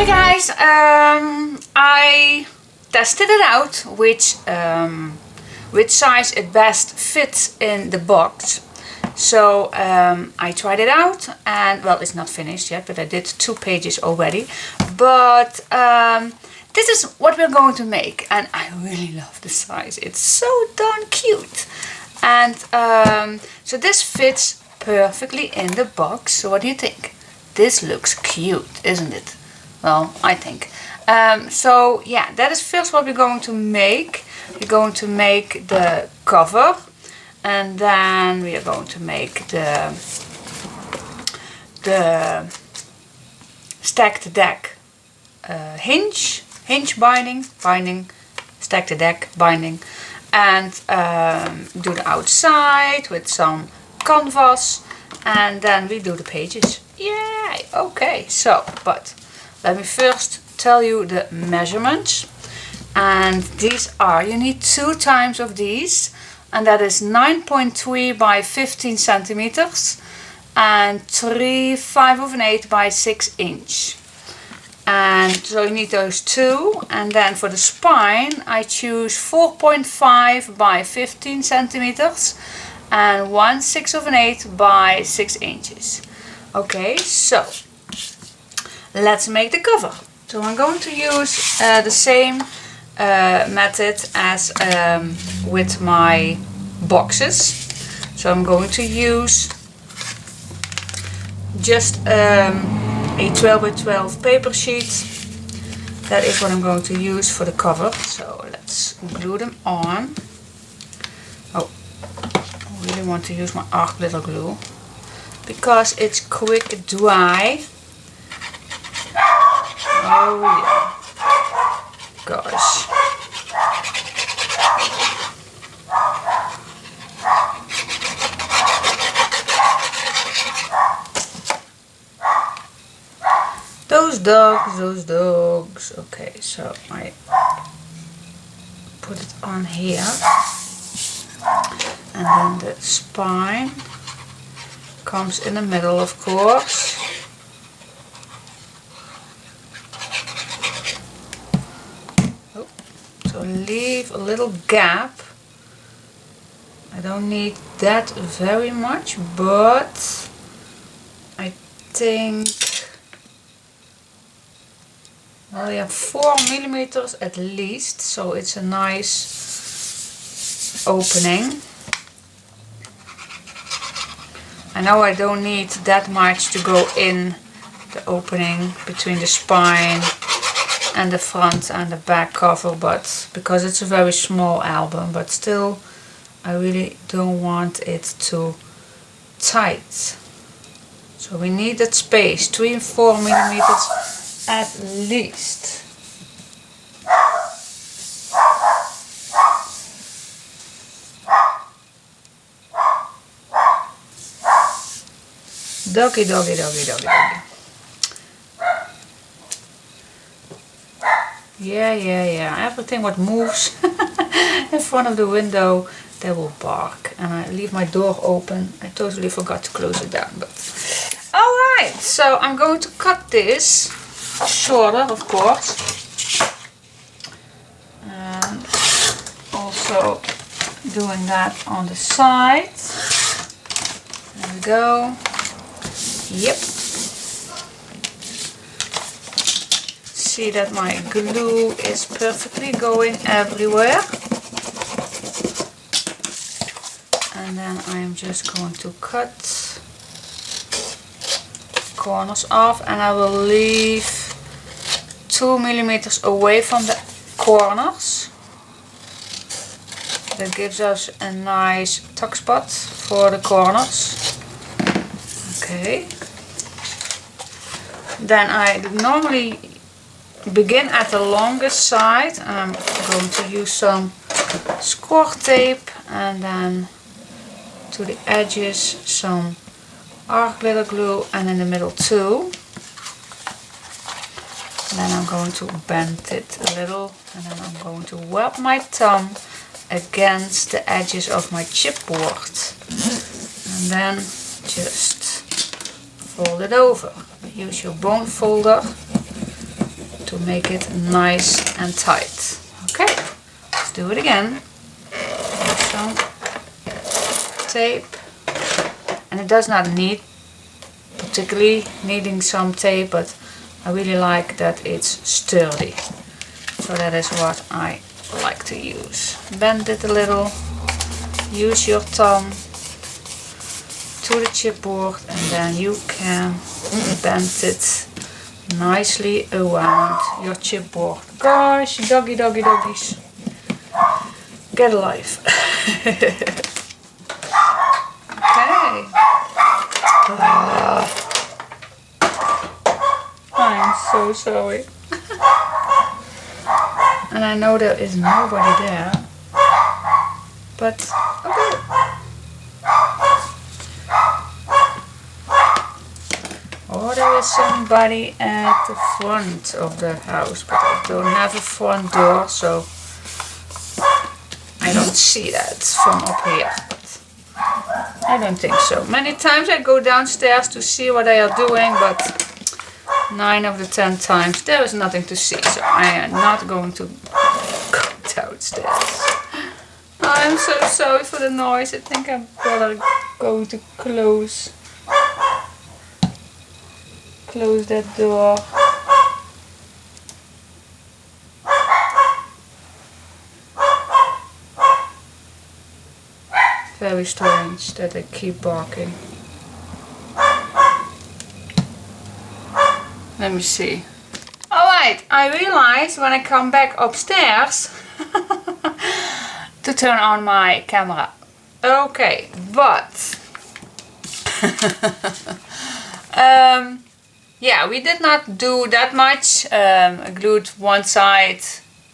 Hey guys, I tested it out which size it best fits in the box. So I tried it out, and well, it's not finished yet, but I did 2 pages already. But this is what we're going to make, and I really love the size. It's so darn cute. And so this fits perfectly in the box. So what do you think? This looks cute, isn't it? Well, I think. So yeah, that is first what we're going to make. We're going to make the cover, and then we are going to make the stacked deck hinge binding, stack the deck binding, and do the outside with some canvas, and then we do the pages. Yay! Okay, so but let me first tell you the measurements. And these are, you need 2 times of these, and that is 9.3 by 15 centimeters and 3/5 by 6 inch. And so you need those 2. And then for the spine I choose 4.5 by 15 centimeters and 1/6 by 6 inches. Okay, so let's make the cover. So I'm going to use the same method as with my boxes. So I'm going to use just a 12 by 12 paper sheet. That is what I'm going to use for the cover. So let's glue them on. Oh, I really want to use my arc glitter glue because it's quick dry. Oh yeah, gosh. Those dogs. Okay, so I put it on here, and then the spine comes in the middle, of course. So leave a little gap. I don't need that very much, but I think, well, yeah, 4 millimeters at least, so it's a nice opening. I know I don't need that much to go in the opening between the spine and the front and the back cover, but because it's a very small album, but still I really don't want it too tight. So we need that space, 3 and 4 millimeters at least. Doggy, doggy, doggy, doggy, doggy. Yeah. Everything what moves in front of the window, they will bark. And I leave my door open. I totally forgot to close it down. But alright, so I'm going to cut this shorter, of course. And also doing that on the side. There we go. Yep. See that my glue is perfectly going everywhere. And then I'm just going to cut corners off, and I will leave 2 millimeters away from the corners. That gives us a nice tuck spot for the corners. Okay. Then I normally begin at the longest side, and I'm going to use some score tape, and then to the edges some arc glitter glue, and in the middle too. And then I'm going to bend it a little, and then I'm going to rub my thumb against the edges of my chipboard, and then just fold it over. Use your bone folder to make it nice and tight. Okay, let's do it again. Some tape, and it does not need particularly needing some tape, but I really like that it's sturdy. So that is what I like to use. Bend it a little, use your thumb to the chipboard, and then you can bend it nicely around your chipboard. Gosh, doggy doggies, get alive. Okay. I'm so sorry. And I know there is nobody there, but okay. Or there is somebody at the front of the house, but I don't have a front door, so I don't see that from up here. But I don't think so. Many times I go downstairs to see what they are doing, but 9 of the 10 times there is nothing to see, so I am not going to go downstairs. I'm so sorry for the noise. I think I'm better going to close that door. Very strange that they keep barking. Let me see. Alright, I realized when I come back upstairs to turn on my camera. Okay, but yeah, we did not do that much. I glued one side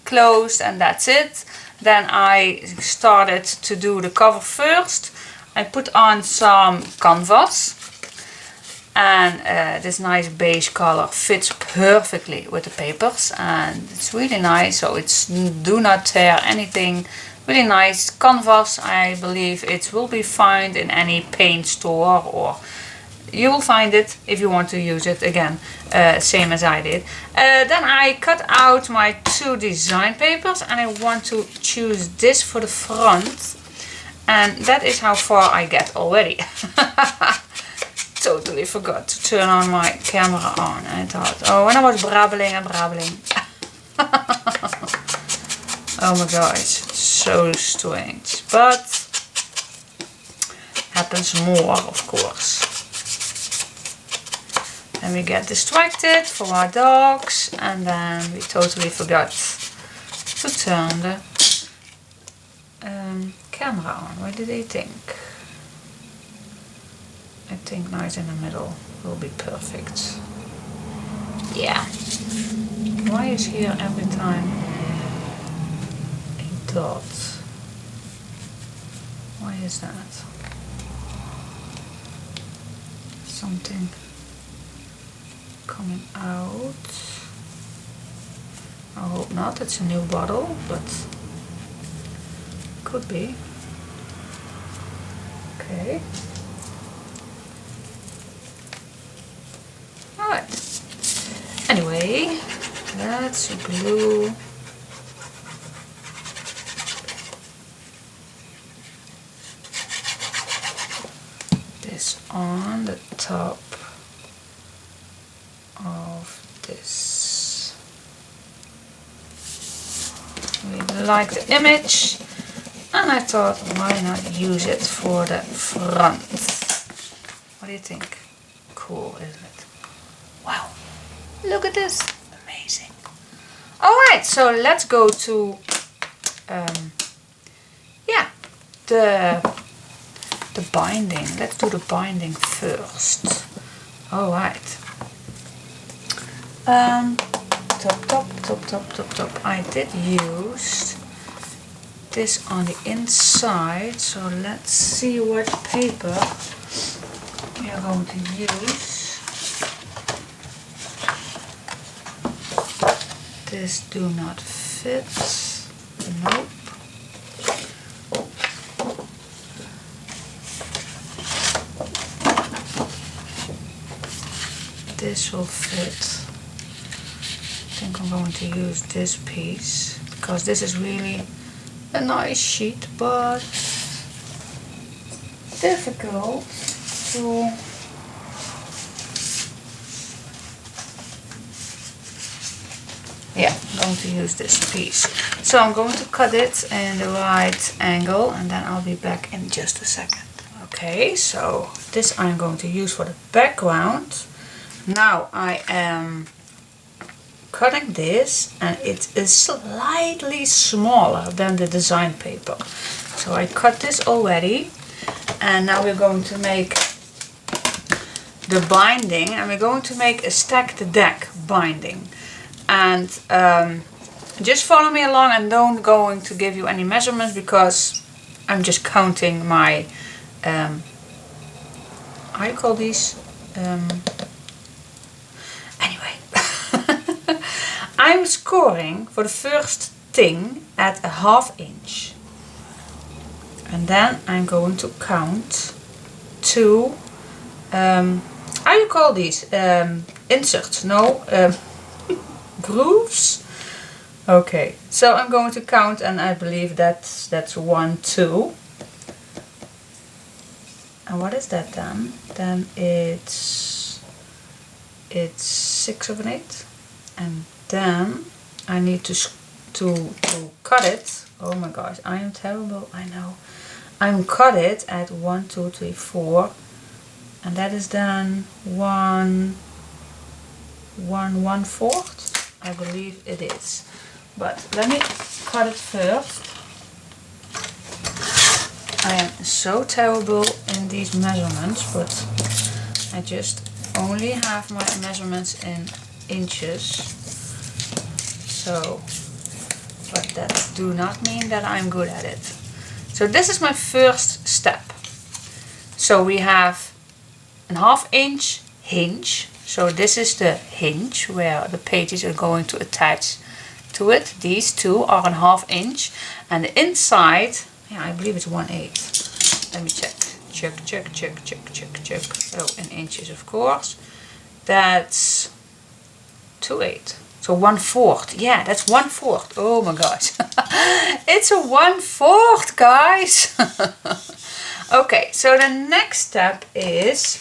closed and that's it. Then I started to do the cover first. I put on some canvas, and this nice beige color fits perfectly with the papers, and it's really nice, so it's do not tear anything. Really nice canvas. I believe it will be found in any paint store, or you will find it if you want to use it again, same as I did. Then I cut out my 2 design papers, and I want to choose this for the front, and that is how far I get already. Totally forgot to turn on my camera on. I thought, oh, and I was brabbling and brabbling. Oh my gosh, so strange, but happens more, of course. And we get distracted for our dogs, and then we totally forgot to turn the camera on. What did they think? I think nice in the middle will be perfect. Yeah. Why is here every time a dot? Why is that? Something coming out. I hope not. It's a new bottle, but could be. Okay. Alright. Anyway, let's glue this on the top of this. We like the image, and I thought, why not use it for the front? What do you think? Cool, isn't it? Wow, look at this, amazing. Alright, so let's go to yeah, the binding. Let's do the binding first. Alright. Top. I did use this on the inside, so let's see what paper we are going to use. This do not fit. Nope. This will fit. I think I'm going to use this piece because this is really a nice sheet, but difficult to I'm going to use this piece. So I'm going to cut it in the right angle and then I'll be back in just a second. Okay, so this I'm going to use for the background. Now I am cutting this and it is slightly smaller than the design paper. So I cut this already and now we're going to make the binding and we're going to make a stacked deck binding. And just follow me along and don't going to give you any measurements because I'm just counting my how do you call these? Anyway, I'm scoring for the first thing at a 1/2 inch. And then I'm going to count 2, how do you call these? Inserts, no, grooves. Okay, so I'm going to count and I believe that's 1, 2. And what is that then? Then it's 6 of an 8. And then I need to cut it. Oh my gosh, I am terrible, I know. I'm cut it at 1, 2, 3, 4. And that is then 1/4. I believe it is. But let me cut it first. I am so terrible in these measurements, but I just only have my measurements in inches. So, but that do not mean that I'm good at it. So this is my first step. So we have a 1/2 inch hinge. So this is the hinge where the pages are going to attach to it. These two are a 1/2 inch. And the inside, yeah, I believe it's 1/8. Let me check. Check. Oh, in inches, of course. That's 2/8. So 1/4. Yeah, that's 1/4. Oh my gosh. It's a 1/4, guys. Okay, so the next step is,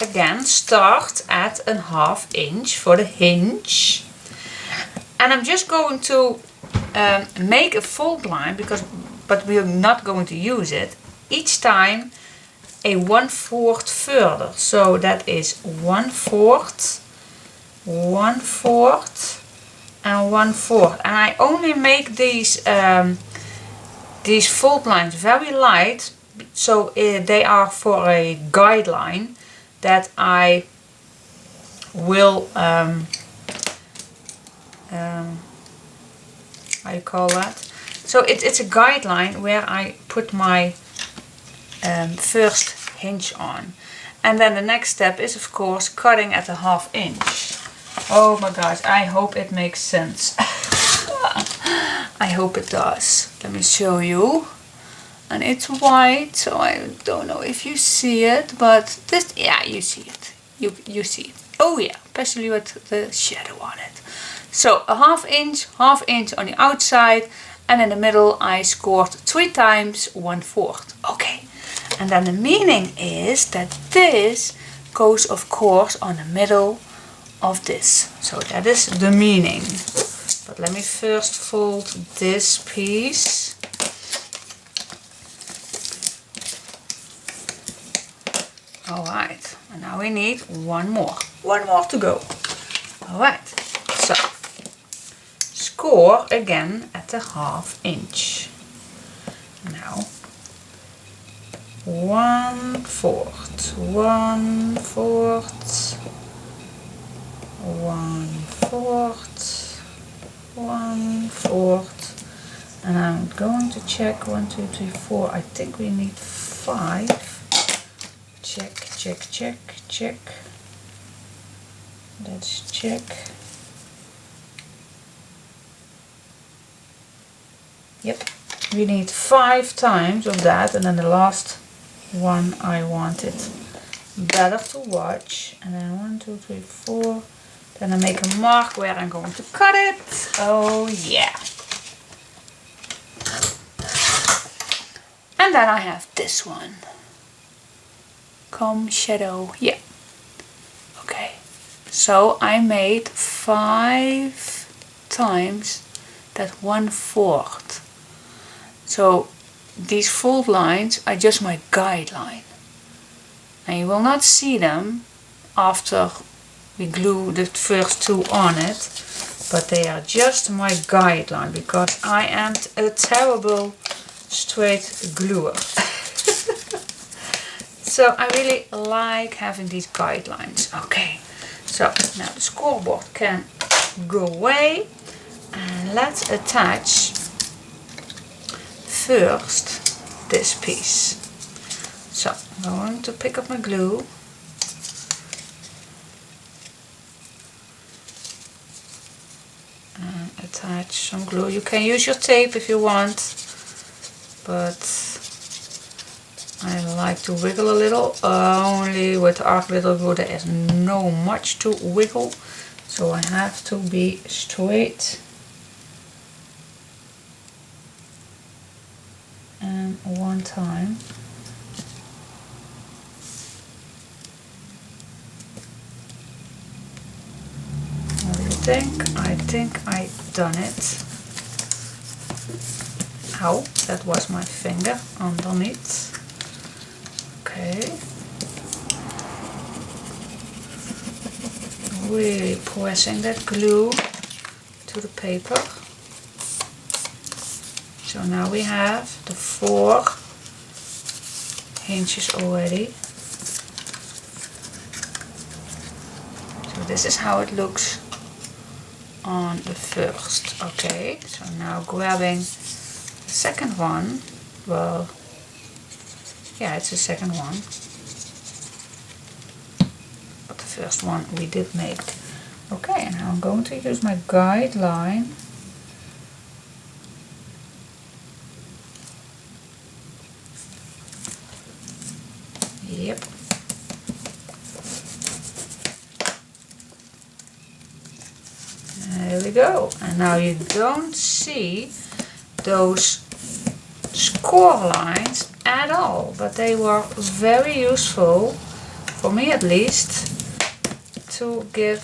again, start at a 1/2 inch for the hinge. And I'm just going to make a fold line, but we're not going to use it. Each time a 1/4 further. So that is 1/4, 1/4 and 1/4. And I only make these fold lines very light, so they are for a guideline that I will how you call that? So it's a guideline where I put my first hinge on. And then the next step is, of course, cutting at a 1/2 inch. Oh my gosh, I hope it makes sense. I hope it does. Let me show you. And it's white, so I don't know if you see it, but this, yeah, you see it. You see it. Oh yeah, especially with the shadow on it. So a 1/2 inch on the outside, and in the middle I scored 3 times 1/4. Okay, and then the meaning is that this goes, of course, on the middle of this. So that is the meaning. But let me first fold this piece. Alright, and now we need one more to go. Alright, so score again at the 1/2 inch. Now 1/4, 1/4, 1/4, 1/4, and I'm going to check 1, 2, 3, 4. I think we need 5. Check. Let's check. Yep, we need 5 times of that, and then the last one I want it better to watch. And then 1, 2, 3, 4, Then I make a mark where I'm going to cut it. Oh yeah. And then I have this one. Comb shadow, yeah. Okay. So I made 5 times that 1/4. So these fold lines are just my guideline. And you will not see them after we glue the first 2 on it, but they are just my guideline because I am a terrible straight gluer. So I really like having these guidelines. Okay, so now the scoreboard can go away, and let's attach first this piece. So I'm going to pick up my glue. And attach some glue. You can use your tape if you want, but I like to wiggle a little. Only with arc little glue there is no much to wiggle, so I have to be straight and one time. What do you think? I think I've done it. Ow, that was my finger underneath. Okay. Really pressing that glue to the paper. So now we have the 4 hinges already. So this is how it looks on the first. Okay, so now grabbing the second one. Well, yeah, it's the second one. But the first one we did make. Okay, and now I'm going to use my guideline. Yep. There we go. And now you don't see those score lines at all, but they were very useful, for me at least, to give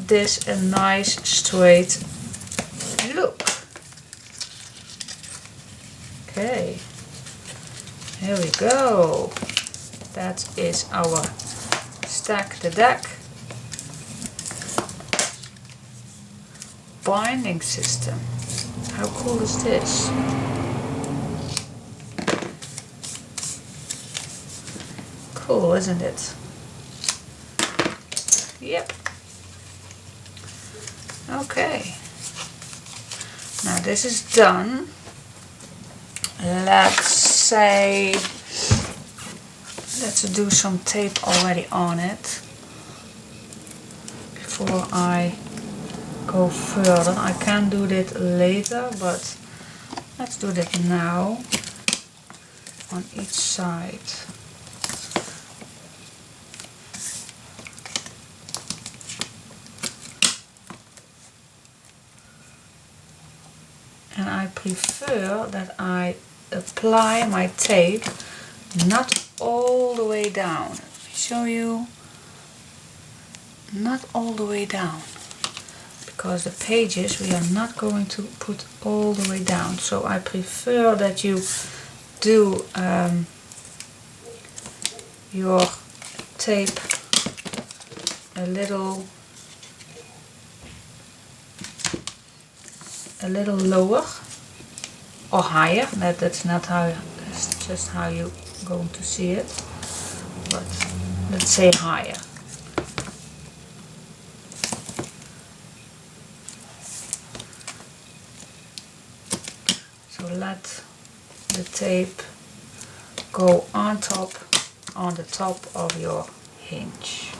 this a nice straight look. Okay, here we go. That is our stack the deck binding system. How cool is this? Cool, isn't it? Yep. Okay. Now this is done. Let's do some tape already on it before I go further. I can do that later, but let's do that now on each side. And I prefer that I apply my tape not all the way down. Let me show you. Not all the way down, because the pages we are not going to put all the way down. So I prefer that you do your tape a little lower or higher. That's not how, that's just how you're going to see it, but let's say higher. So let the tape go on the top of your hinge.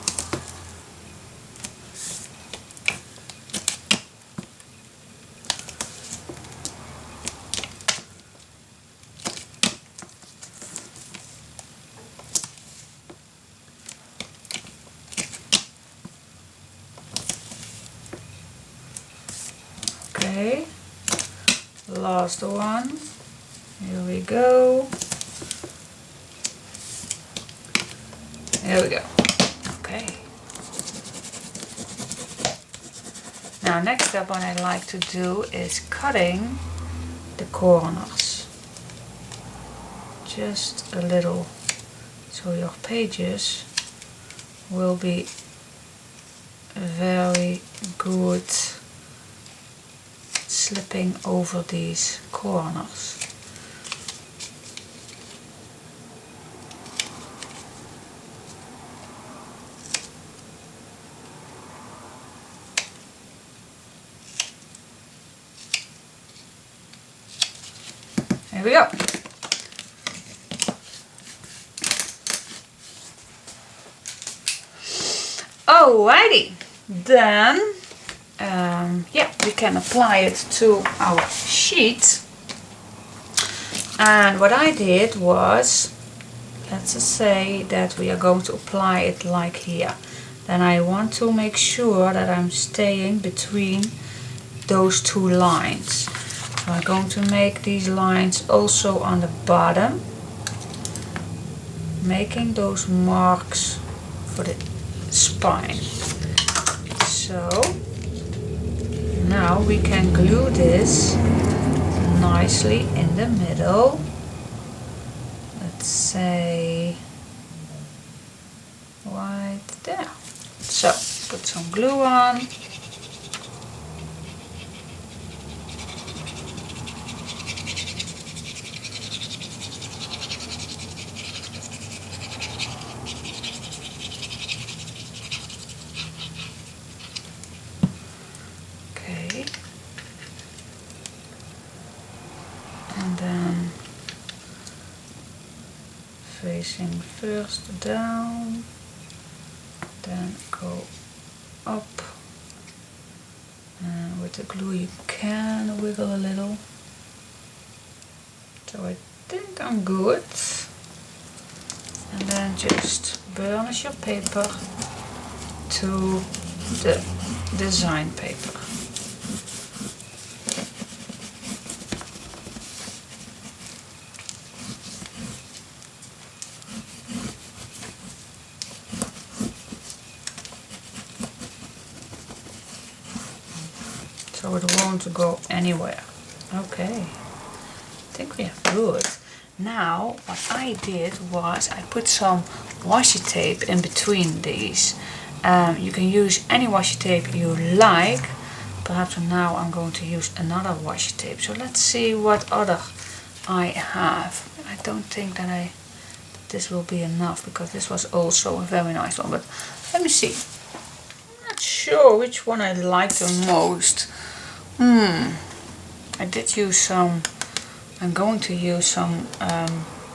Okay, last one. Here we go. Here we go. Okay. Now next up, what I like to do is cutting the corners. Just a little, so your pages will be very good slipping over these corners. There we go. Alrighty, then yeah, we can apply it to our sheet. And what I did was, let's just say that we are going to apply it like here. Then I want to make sure that I'm staying between those two lines. So I'm going to make these lines also on the bottom, making those marks for the spine. So now we can glue this nicely in the middle. Let's say right there. So put some glue on. And then facing first down, then go up, and with the glue you can wiggle a little. So I think I'm good. And then just burnish your paper to the design paper. So it won't go anywhere. Okay, I think we are good. Now what I did was I put some washi tape in between these. You can use any washi tape you like. Perhaps now I'm going to use another washi tape. So let's see what other I have. I don't think that this will be enough, because this was also a very nice one. But let me see. I'm not sure which one I like the most. I did use some, I'm going to use some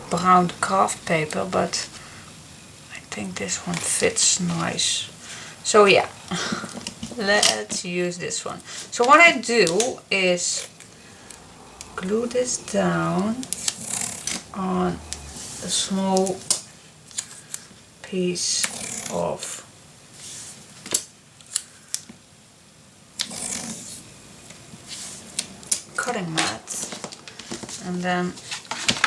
brown craft paper, but I think this one fits nice. So yeah, let's use this one. So what I do is glue this down on a small piece of cutting mat, and then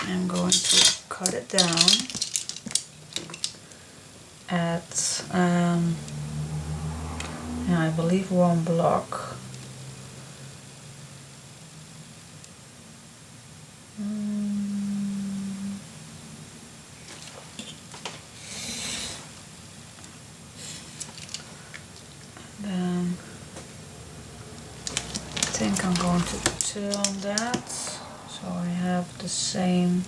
I'm going to cut it down at yeah, I believe 1 block. Then I think I'm going to turn that so I have the same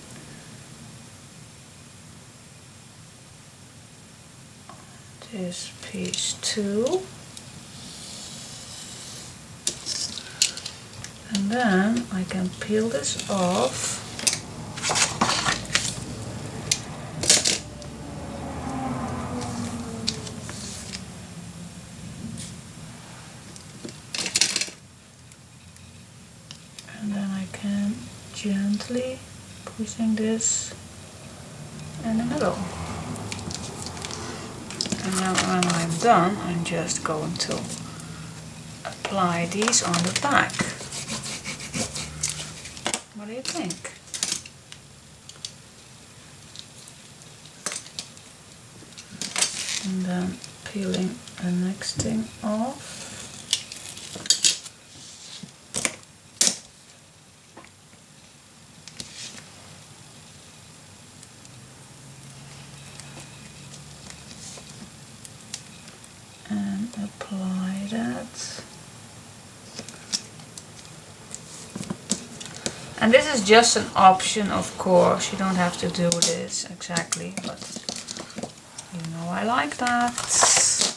this piece too. And then I can peel this off. And then I can gently pushing this in the middle. And then when I'm done, I'm just going to apply these on the back. What do you think? And then peeling the next thing off. And apply that. And this is just an option, of course. You don't have to do this exactly, but you know I like that. So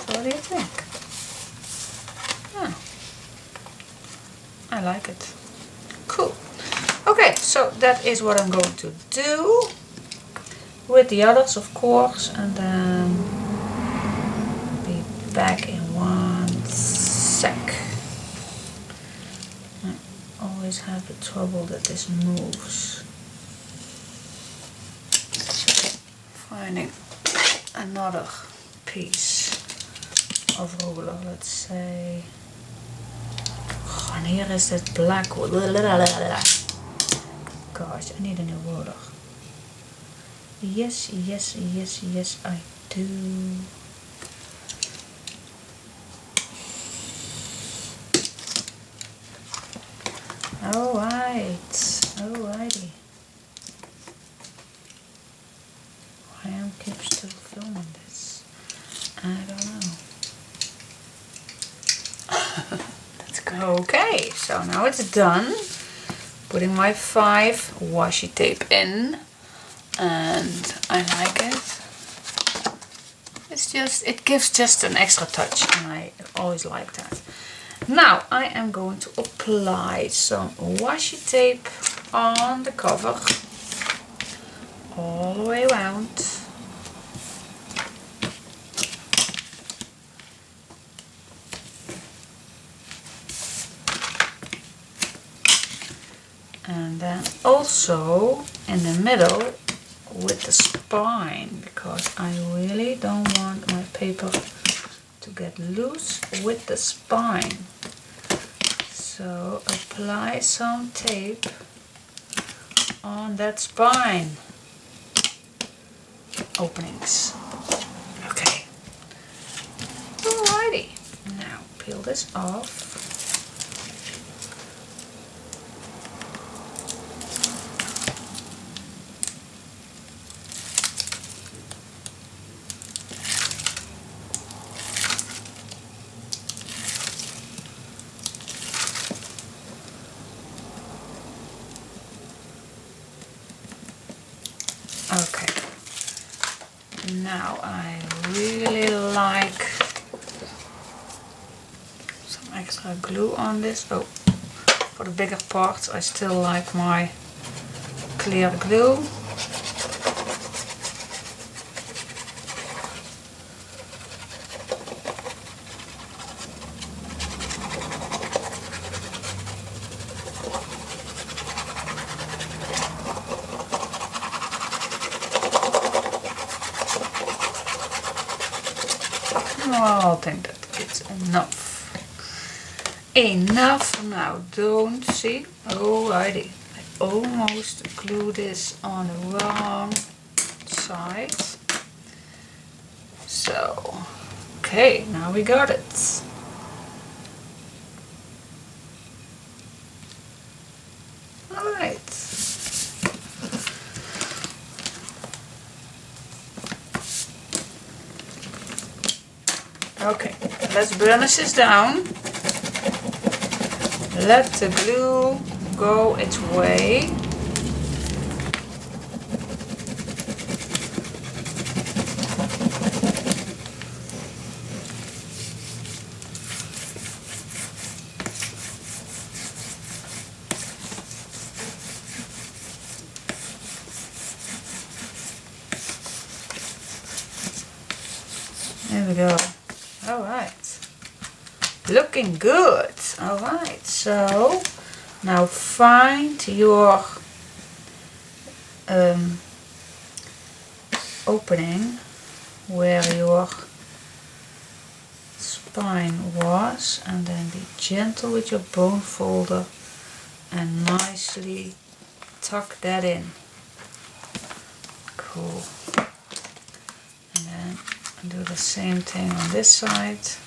what do you think? Yeah, I like it. Cool. Okay, so that is what I'm going to do with the others, of course, and then be back in one sec. I always have the trouble that this moves. Finding another piece of ruler, let's say. Oh, and here is that black. Gosh, I need a new ruler. Yes, yes, yes, yes, I do. Alrighty. Why am I still filming this? I don't know. Let's go. Okay, so now it's done. Putting my 5 washi tape in. And I like it. It gives just an extra touch, and I always like that. Now I am going to apply some washi tape on the cover all the way around. And then also in the middle with the spine, because I really don't want my paper to get loose with the spine. So apply some tape on that spine openings. Okay. Alrighty. Now peel this off. Okay, now I really like some extra glue on this. Oh, for the bigger parts I still like my clear glue. I think that it's enough. Enough now, don't see? Alrighty, I almost glued this on the wrong side. So, okay, now we got it. Alright. Okay, let's burnish this down. Let the glue go its way. There we go. Alright. Looking good. Alright, so now find your opening where your spine was, and then be gentle with your bone folder and nicely tuck that in. Cool. And then do the same thing on this side.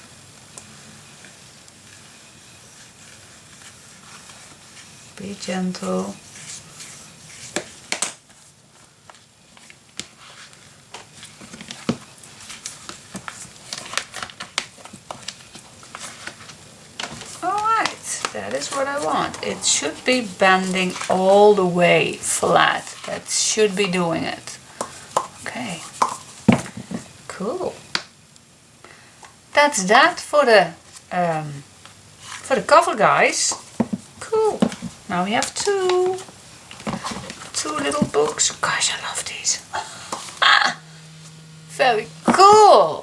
Be gentle. That is what I want. It should be bending all the way flat. That should be doing it. Okay. Cool. That's that for the cover, guys. Cool. Now we have two little books. Gosh, I love these. Very cool.